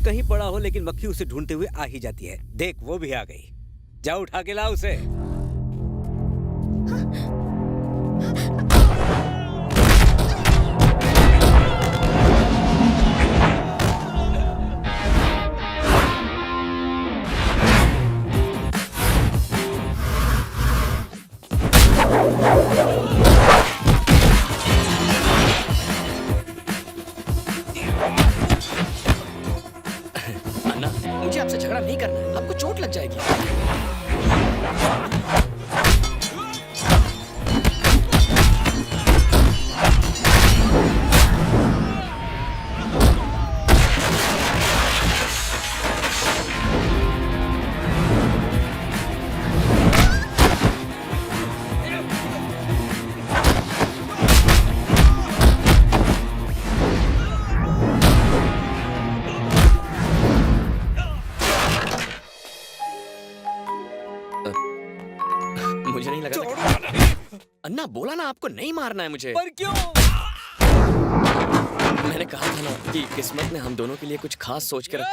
जरूर कहीं पड़ा हो, लेकिन मक्खी उसे ढूंढते हुए आ ही जाती है। देख, वो भी आ गई। जा उठा के ला उसे। अन्ना, मुझे आपसे झगड़ा नहीं करना है, आपको चोट लग जाएगी। मुझे नहीं लगा था। अन्ना, बोला ना आपको नहीं मारना है मुझे। पर क्यों? मैंने कहा था ना कि किस्मत ने हम दोनों के लिए कुछ खास सोच कर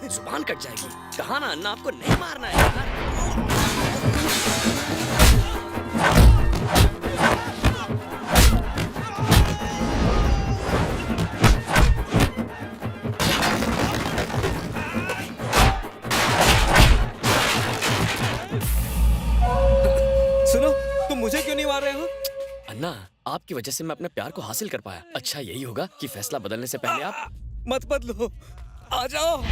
जुबान कट जाएगी। कहा ना अन्ना, आपको नहीं मारना है यार। सुनो, तुम मुझे क्यों नहीं मार रहे हो? अन्ना, आपकी वजह से मैं अपने प्यार को हासिल कर पाया। अच्छा यही होगा कि फैसला बदलने से पहले आप मत बदलो, आ जाओ।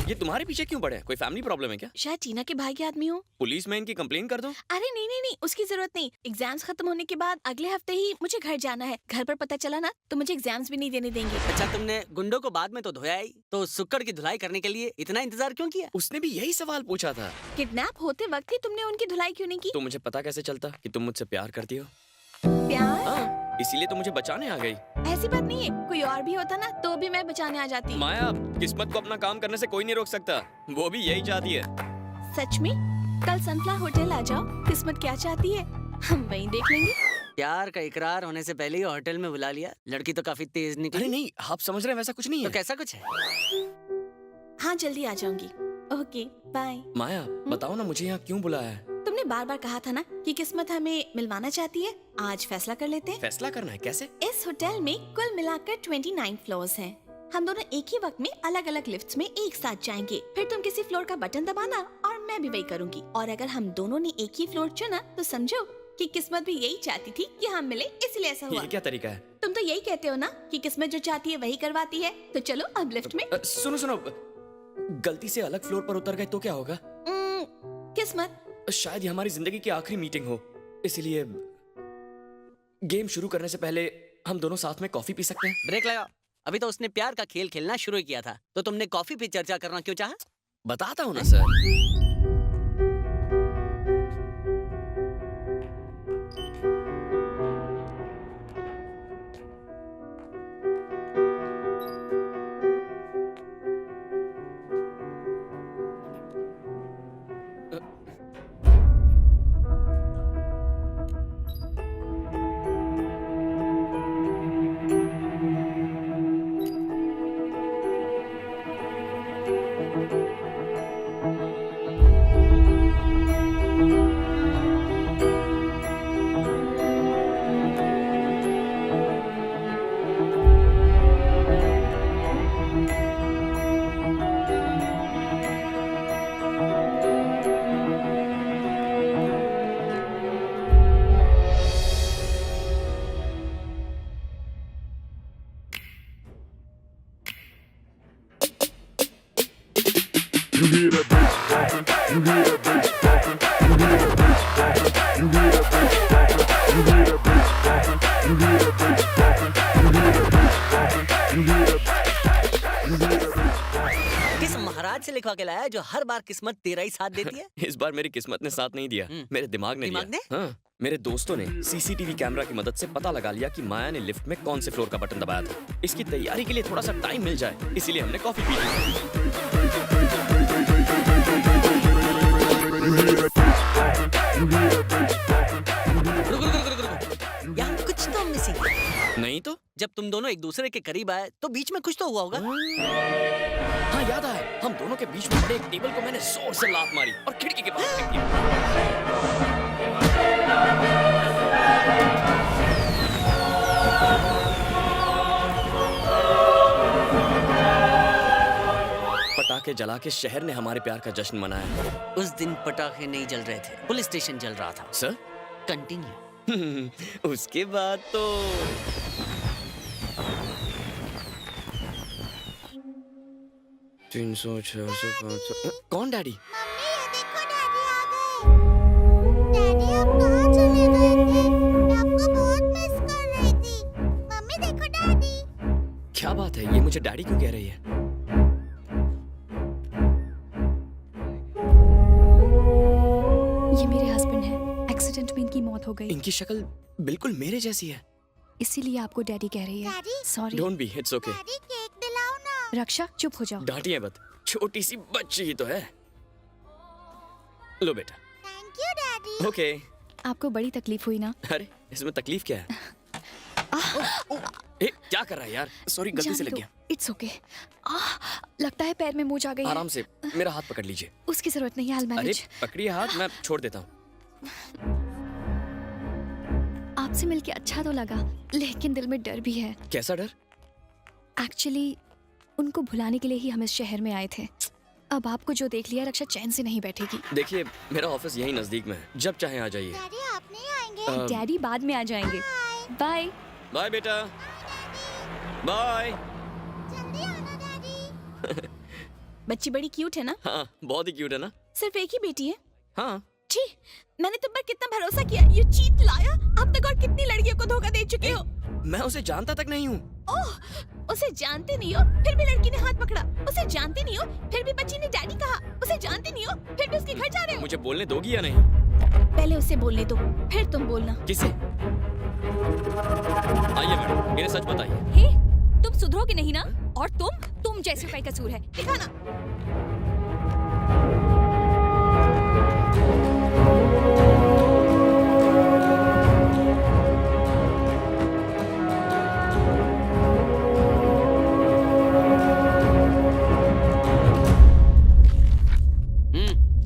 ये तुम्हारे पीछे क्यों पड़े हैं? कोई फैमिली प्रॉब्लम है क्या? शायद टीना के भाई के आदमी हो। पुलिस में इनकी कंप्लेन कर दो। अरे नहीं नहीं नहीं, उसकी जरूरत नहीं। एग्जाम्स खत्म होने के बाद अगले हफ्ते ही मुझे घर जाना है। घर पर पता चला ना तो मुझे एग्जाम्स भी नहीं देने देंगे। अच्छा, तुमने गुंडों को बाद में तो धोया ही, तो सुक्कड़ की धुलाई करने के लिए इतना इंतजार क्यों किया? उसने भी यही सवाल पूछा था। किडनैप होते वक्त ही तुमने उनकी धुलाई क्यों नहीं की? तो मुझे पता कैसे चलता कि तुम मुझसे प्यार करती हो? प्यार? हाँ, इसीलिए तो मुझे बचाने आ गई। ऐसी बात नहीं है, कोई और भी होता ना तो भी मैं बचाने आ जाती। माया, किस्मत को अपना काम करने से कोई नहीं रोक सकता। वो भी यही चाहती है। सच में? कल सनफ्लावर होटल आ जाओ, किस्मत क्या चाहती है हम वहीं देख लेंगे। प्यार का इकरार होने से पहले ही होटल में बुला लिया। लड़की तो काफी तेज निकली। अरे नहीं, आप समझ रहे हैं, वैसा कुछ नहीं तो है। कैसा कुछ है? हाँ जल्दी आ जाऊंगी। Okay bye. माया, बताओ ना मुझे यहाँ क्यों बुलाया है? तुमने बार बार कहा था ना कि किस्मत हमें मिलवाना चाहती है। आज फैसला कर लेते हैं। फैसला करना है? कैसे? इस होटल में कुल मिलाकर 29 फ्लोर्स हैं। हम दोनों एक ही वक्त में अलग अलग लिफ्ट्स में एक साथ जाएंगे। फिर तुम किसी फ्लोर का बटन दबाना और मैं भी वही करूंगी। और अगर हम दोनों ने एक ही फ्लोर चुना तो समझो कि किस्मत भी यही चाहती थी कि हम मिले, इसलिए ऐसा हुआ। ये क्या तरीका है? तुम तो यही कहते हो ना कि किस्मत जो चाहती है वही करवाती है। तो चलो अब लिफ्ट में। सुनो सुनो, गलती से अलग फ्लोर पर उतर गए तो क्या होगा? किस्मत, शायद ये हमारी जिंदगी की आखिरी मीटिंग हो, इसलिए गेम शुरू करने से पहले हम दोनों साथ में कॉफी पी सकते हैं। ब्रेक लगाओ। अभी तो उसने प्यार का खेल खेलना शुरू किया था, तो तुमने कॉफी पे चर्चा करना क्यों चाहा? बताता हूँ ना सर। किस महाराज से लिखवा के लाया है जो हर बार किस्मत तेरा ही साथ देती है? इस बार मेरी किस्मत ने साथ नहीं दिया, मेरे दिमाग ने दिमाग दिया। हाँ, मेरे दोस्तों ने सीसीटीवी कैमरा की मदद से पता लगा लिया कि माया ने लिफ्ट में कौन से फ्लोर का बटन दबाया था। इसकी तैयारी के लिए थोड़ा सा टाइम मिल जाए, इसीलिए हमने कॉफी पी रुको, यहाँ कुछ तो मिसिंग है। नहीं तो जब तुम दोनों एक दूसरे के करीब आए तो बीच में कुछ तो हुआ होगा। हाँ याद आया, हम दोनों के बीच में पड़े एक टेबल को मैंने जोर से लात मारी और खिड़की के पास फेंक दिया। पटाखे जला के शहर ने हमारे प्यार का जश्न मनाया। उस दिन पटाखे नहीं जल रहे थे, पुलिस स्टेशन जल रहा था। Sir continue. उसके बाद तो 300, 600, 500। कौन डैडी? डैडी आप कहाँ चले गए थे? मैं आपको बहुत मिस कर रही थी। मम्मी देखो डैडी। क्या बात है, ये मुझे डैडी क्यों कह रही है? ये मेरे हस्बैंड हैं। एक्सीडेंट में इनकी मौत हो गई, इनकी शक्ल बिल्कुल मेरे जैसी है। इसीलिए आपको डैडी कह रही है। Daddy? Sorry. Don't be, it's okay. Daddy cake दिलाओ ना। रक्षा चुप हो जाओ। डांटिए मत, छोटी सी बच्ची ही तो है। लो बेटा। Thank you daddy. ओके। आपको बड़ी तकलीफ हुई ना? अरे इसमें तकलीफ क्या है? ए, क्या कर रहा है यार? सॉरी, गलती से लग गया। It's okay. लगता है पैर में मोच आ गई है। आराम से, मेरा हाथ पकड़ लीजिए। उसकी जरूरत नहीं है, I'll अरे manage। पकड़िए हाथ, मैं छोड़ देता हूँ। आपसे मिलके अच्छा तो लगा, लेकिन दिल में डर भी है। कैसा डर? एक्चुअली उनको भुलाने के लिए ही हम इस शहर में आए थे। अब आपको जो देख लिया, रक्षा चैन से नहीं बैठेगी। देखिए, मेरा ऑफिस यहीं नजदीक में है, जब चाहे आ जाइए। डैडी आप नहीं आएंगे? डैडी बाद में आ जाएंगे। बाय। बाय बेटा। बाय। जल्दी आना डैडी। बच्ची बड़ी क्यूट है ना? हाँ, बहुत ही क्यूट है ना? सिर्फ एक ही बेटी है? हाँ। छी, मैंने तुम पर कितना भरोसा किया। यू चीट लाया। अब तक और कितनी लड़कियों को धोखा दे चुके हो? मैं उसे जानता तक नहीं हूँ। ओह, उसे जानते नहीं हो, फिर भी लड़की ने हाथ पकड़ा। उसे जानते नहीं हो, फिर भी बच्ची ने डैडी कहा। उसे जानते नहीं हो, फिर भी उसके घर जा रहे हो। मुझे बोलने दोगी या नहीं? पहले उसे बोलने दो, फिर तुम बोलना। किसे? आइए मैडम, इन्हें सच बताइए। हे, तुम सुधरोगे नहीं ना? और तुम जैसे का कसूर है। दिखाना।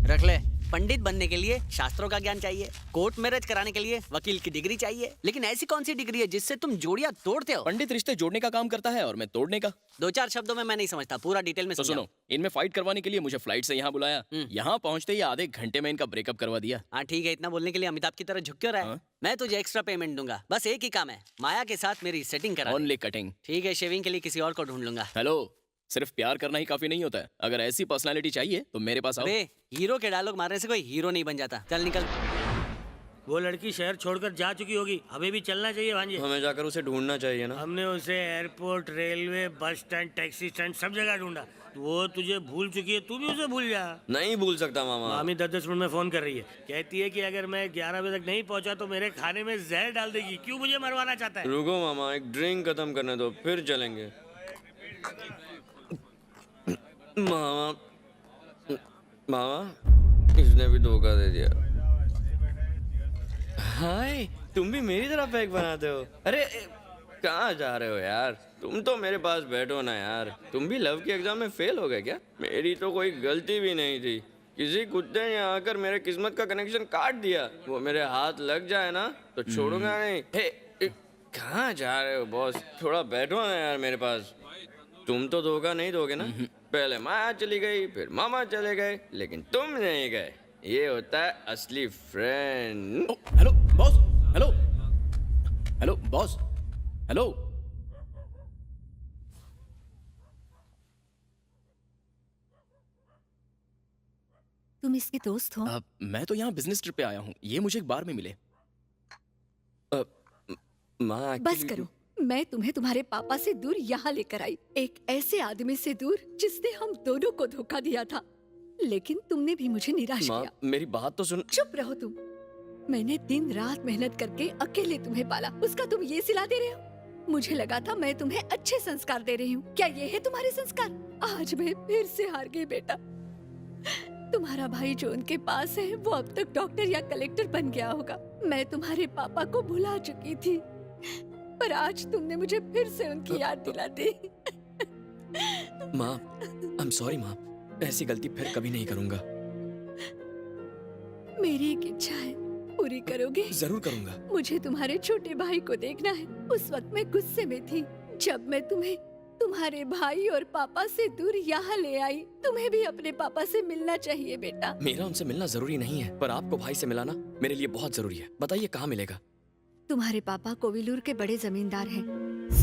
रख ले। पंडित बनने के लिए शास्त्रों का ज्ञान चाहिए, कोर्ट मैरिज कराने के लिए वकील की डिग्री चाहिए, लेकिन ऐसी कौन सी डिग्री है जिससे तुम जोड़ियां तोड़ते हो? पंडित रिश्ते जोड़ने का काम करता है और मैं तोड़ने का। दो चार शब्दों में मैं नहीं समझता, पूरा डिटेल में तो समझाओ। सुनो, इनमें फाइट करवाने के लिए मुझे फ्लाइट से यहाँ बुलाया। यहाँ पहुँचते ही आधे घंटे में इनका ब्रेकअप करवा दिया। हाँ ठीक है, इतना बोलने के लिए अमिताभ की तरह झुक क्यों रहा है? हाँ? मैं तुझे एक्स्ट्रा पेमेंट दूंगा, बस एक ही काम है, माया के साथ मेरी सेटिंग करा दे। Only cutting. ठीक है, शेविंग के लिए किसी और को ढूंढ लूंगा। हेलो, सिर्फ प्यार करना ही काफी नहीं होता है। अगर ऐसी पर्सनालिटी चाहिए तो मेरे पास आओ। अबे, हीरो के डायलॉग मारने से कोई हीरो नहीं बन जाता। चल निकल। वो लड़की शहर छोड़कर जा चुकी होगी, हमें भी चलना चाहिए भांजे। हमें जाकर उसे ढूंढना चाहिए ना। हमने उसे airport, railway, bus stand, taxi stand सब जगह ढूंढा। वो तुझे भूल चुकी है, तू भी उसे भूल जा। नहीं भूल सकता मामा। मामी 10-10 मिनट में फोन कर रही है, कहती है कि अगर मैं 11 बजे तक नहीं पहुंचा तो मेरे खाने में जहर डाल देगी। क्यों मुझे मरवाना चाहता है? रुको मामा, एक ड्रिंक खत्म करने दो, फिर चलेंगे। मामा, मामा, इसने भी धोखा दे दिया। हाय, तुम भी मेरी तरह पैक बनाते हो? अरे कहाँ जा रहे हो यार? तुम तो मेरे पास बैठो ना यार। तुम भी लव के एग्जाम में फेल हो गए क्या? मेरी तो कोई गलती भी नहीं थी। किसी कुत्ते ने आकर मेरे किस्मत का कनेक्शन काट दिया। वो मेरे हाथ लग जाए ना तो छोड़ूंगा नहीं। हे, कहाँ जा रहे हो बॉस? थोड़ा बैठो ना यार मेरे पास। तुम तो धोखा नहीं दोगे ना? पहले माया चली गई, फिर मामा चले गए, लेकिन तुम नहीं गए। ये होता है असली friend. Hello boss. Hello hello boss. Hello. तुम इसके दोस्त हो? मैं तो यहाँ बिजनेस ट्रिप पे आया हूँ, ये मुझे एक बार में मिले। माँ बस करो, मैं तुम्हें तुम्हारे पापा से दूर यहाँ लेकर आई, एक ऐसे आदमी से दूर जिसने हम दोनों को धोखा दिया था, लेकिन तुमने भी मुझे निराश माँ, किया। मेरी बात तो सुन। चुप रहो तुम। मैंने दिन रात मेहनत करके अकेले तुम्हें पाला, उसका तुम ये सिला दे रहे हो। मुझे लगा था मैं तुम्हें अच्छे संस्कार दे रही हूँ, क्या ये है तुम्हारे संस्कार? आज मैं फिर से हार गई बेटा। तुम्हारा भाई जो उनके पास है वो अब तक डॉक्टर या कलेक्टर बन गया होगा। मैं तुम्हारे पापा को भुला चुकी थी, पर आज तुमने मुझे फिर से उनकी याद दिला दी। माँ, आई एम सॉरी माँ, ऐसी गलती फिर कभी नहीं करूँगा। मेरी एक इच्छा है, पूरी करोगे? जरूर करूँगा। मुझे तुम्हारे छोटे भाई को देखना है। उस वक्त मैं गुस्से में थी जब मैं तुम्हें तुम्हारे भाई और पापा से दूर यहाँ ले आई। तुम्हें भी अपने पापा से मिलना चाहिए बेटा। मेरा उनसे मिलना जरूरी नहीं है, पर आपको भाई से मिलाना मेरे लिए बहुत जरूरी है। बताइए कहाँ मिलेगा? तुम्हारे पापा कोविलूर के बड़े जमींदार हैं।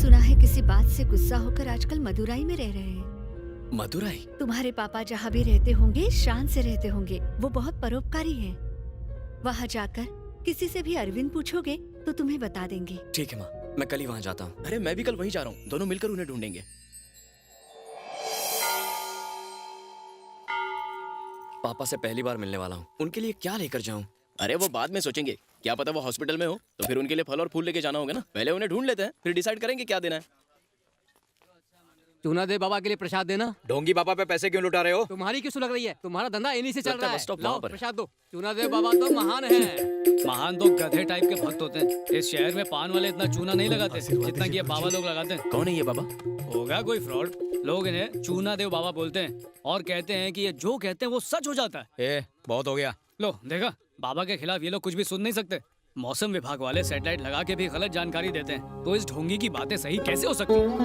सुना है किसी बात से गुस्सा होकर आजकल मदुराई में रह रहे हैं। मदुराई? तुम्हारे पापा जहाँ भी रहते होंगे शान से रहते होंगे, वो बहुत परोपकारी हैं। वहाँ जाकर किसी से भी अरविंद पूछोगे तो तुम्हें बता देंगे। ठीक है माँ, मैं कल ही वहाँ जाता हूँ। अरे मैं भी कल वहीं जा रहा हूँ, दोनों मिलकर उन्हें ढूंढेंगे। पापा से पहली बार मिलने वाला हूँ, उनके लिए क्या लेकर जाऊँ? अरे वो बाद में सोचेंगे, क्या पता वो हॉस्पिटल में हो तो फिर उनके लिए फल और फूल लेके जाना होगा ना। पहले उन्हें ढूंढ लेते हैं, फिर डिसाइड करेंगे क्या देना है। चूना दे बाबा के लिए प्रसाद देना। ढोंगी बाबा पे पैसे क्यों लुटा रहे हो? तुम्हारी क्यों सुलग रही है? तुम्हारा धंधा इन्हीं से चल लगता है रहा है। बस स्टॉप लाओ वहाँ पर है। प्रसाद दो। चूना दे बाबा तो महान है। महान तो गधे टाइप के भक्त होते हैं। इस शहर में पान वाले इतना चूना नहीं लगाते जितना कि ये बाबा लोग लगाते हैं। कौन है ये बाबा? होगा कोई फ्रॉड। लोग इन्हें चूना देव बाबा बोलते हैं और कहते हैं कि ये जो कहते हैं वो सच हो जाता है। बहुत हो गया। लो देखा, बाबा के खिलाफ ये लोग कुछ भी सुन नहीं सकते। मौसम विभाग वाले सैटेलाइट लगा के भी गलत जानकारी देते हैं, तो इस ढोंगी की बातें सही कैसे हो सकती हैं?